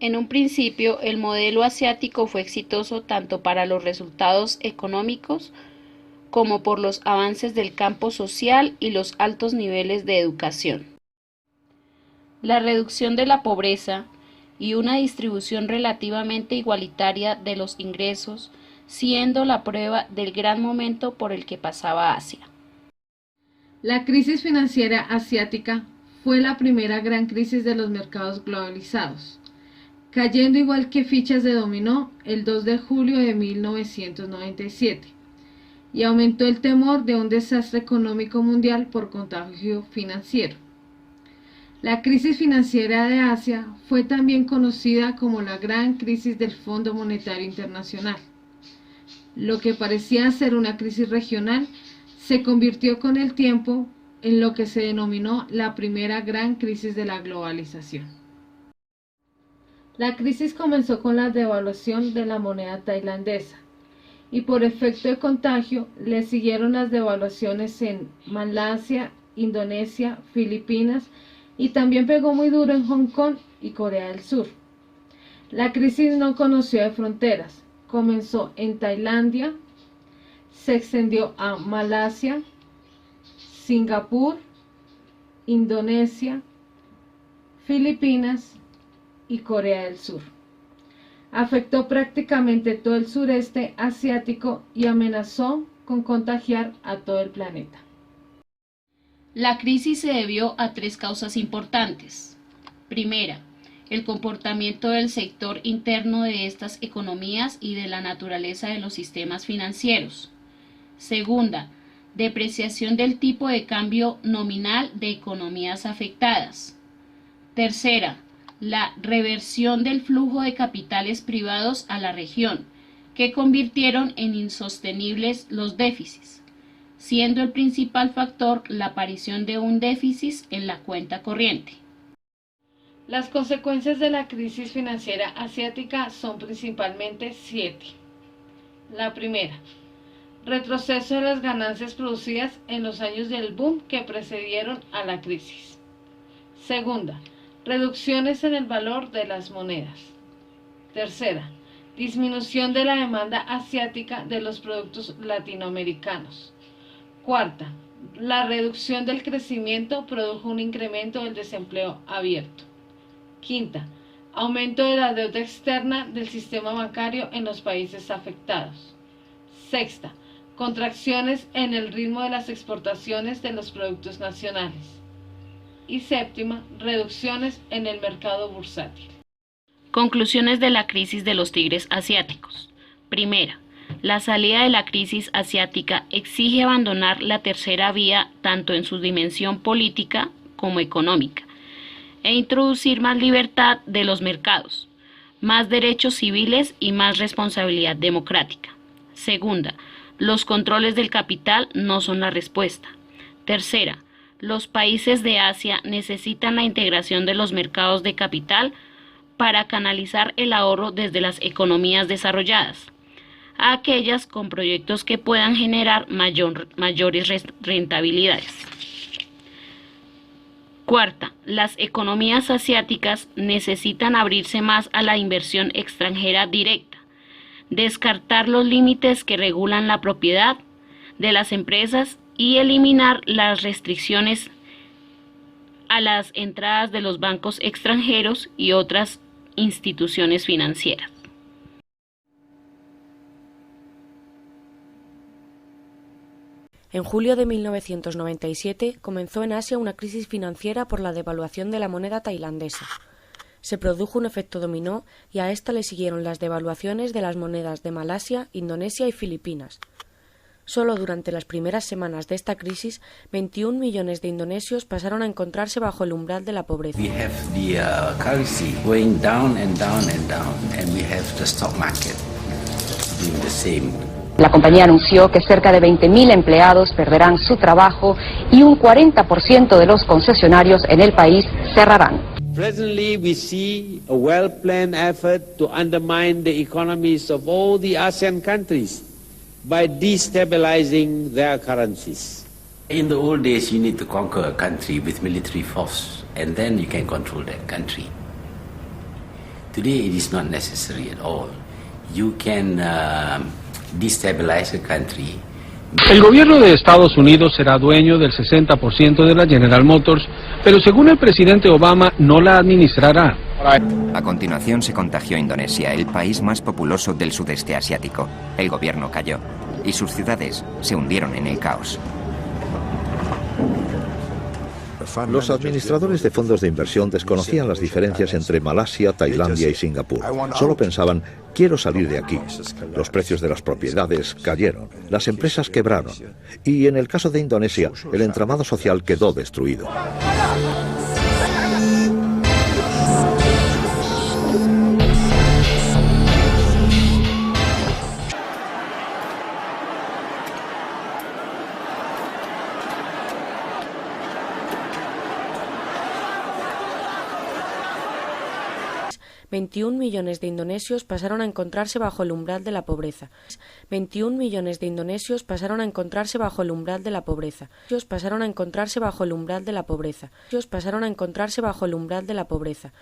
En un principio, el modelo asiático fue exitoso tanto para los resultados económicos como por los avances del campo social y los altos niveles de educación. La reducción de la pobreza y una distribución relativamente igualitaria de los ingresos, siendo la prueba del gran momento por el que pasaba Asia. La crisis financiera asiática fue la primera gran crisis de los mercados globalizados, cayendo igual que fichas de dominó el 2 de julio de 1997, y aumentó el temor de un desastre económico mundial por contagio financiero. La crisis financiera de Asia fue también conocida como la gran crisis del Fondo Monetario Internacional. Lo que parecía ser una crisis regional se convirtió con el tiempo en lo que se denominó la primera gran crisis de la globalización. La crisis comenzó con la devaluación de la moneda tailandesa y por efecto de contagio le siguieron las devaluaciones en Malasia, Indonesia, Filipinas y también pegó muy duro en Hong Kong y Corea del Sur. La crisis no conoció de fronteras, comenzó en Tailandia, se extendió a Malasia, Singapur, Indonesia, Filipinas y Corea del Sur. Afectó prácticamente todo el sureste asiático y amenazó con contagiar a todo el planeta. La crisis se debió a tres causas importantes. Primera, el comportamiento del sector interno de estas economías y de la naturaleza de los sistemas financieros. Segunda, depreciación del tipo de cambio nominal de economías afectadas. Tercera, la reversión del flujo de capitales privados a la región, que convirtieron en insostenibles los déficits, siendo el principal factor la aparición de un déficit en la cuenta corriente. Las consecuencias de la crisis financiera asiática son principalmente 7. La primera, retroceso de las ganancias producidas en los años del boom que precedieron a la crisis. Segunda, reducciones en el valor de las monedas. Tercera, disminución de la demanda asiática de los productos latinoamericanos. Cuarta, la reducción del crecimiento produjo un incremento del desempleo abierto. Quinta, aumento de la deuda externa del sistema bancario en los países afectados. Sexta, contracciones en el ritmo de las exportaciones de los productos nacionales. Y séptima, reducciones en el mercado bursátil. Conclusiones de la crisis de los tigres asiáticos. Primera, la salida de la crisis asiática exige abandonar la tercera vía tanto en su dimensión política como económica e introducir más libertad de los mercados, más derechos civiles y más responsabilidad democrática. Segunda, los controles del capital no son la respuesta. Tercera, los países de Asia necesitan la integración de los mercados de capital para canalizar el ahorro desde las economías desarrolladas a aquellas con proyectos que puedan generar mayores rentabilidades. Cuarta, las economías asiáticas necesitan abrirse más a la inversión extranjera directa, descartar los límites que regulan la propiedad de las empresas y eliminar las restricciones a las entradas de los bancos extranjeros y otras instituciones financieras. En julio de 1997 comenzó en Asia una crisis financiera por la devaluación de la moneda tailandesa. Se produjo un efecto dominó y a esta le siguieron las devaluaciones de las monedas de Malasia, Indonesia y Filipinas. Solo durante las primeras semanas de esta crisis, 21 millones de indonesios pasaron a encontrarse bajo el umbral de la pobreza. We have the currency going down and down and down, and we have the stock market doing the same. La compañía anunció que cerca de 20.000 empleados perderán su trabajo y un 40% de los concesionarios en el país cerrarán. Presently, we see a well-planned effort to undermine the economies of all the ASEAN countries by destabilizing their currencies. In the old days, you need to conquer a country with military force, and then you can control that country. Today it is not necessary at all. You can destabilize a country. El gobierno de Estados Unidos será dueño del 60% de la General Motors, pero según el presidente Obama no la administrará. A continuación se contagió Indonesia, el país más populoso del sudeste asiático. El gobierno cayó y sus ciudades se hundieron en el caos. Los administradores de fondos de inversión desconocían las diferencias entre Malasia, Tailandia y Singapur. Solo pensaban, quiero salir de aquí. Los precios de las propiedades cayeron, las empresas quebraron y en el caso de Indonesia, el entramado social quedó destruido. $21 millones de indonesios pasaron a encontrarse bajo el umbral de la pobreza. 21 millones de indonesios pasaron a encontrarse bajo el umbral de la pobreza. Pasaron a encontrarse bajo el umbral de la pobreza. Pasaron a encontrarse bajo el umbral de la pobreza.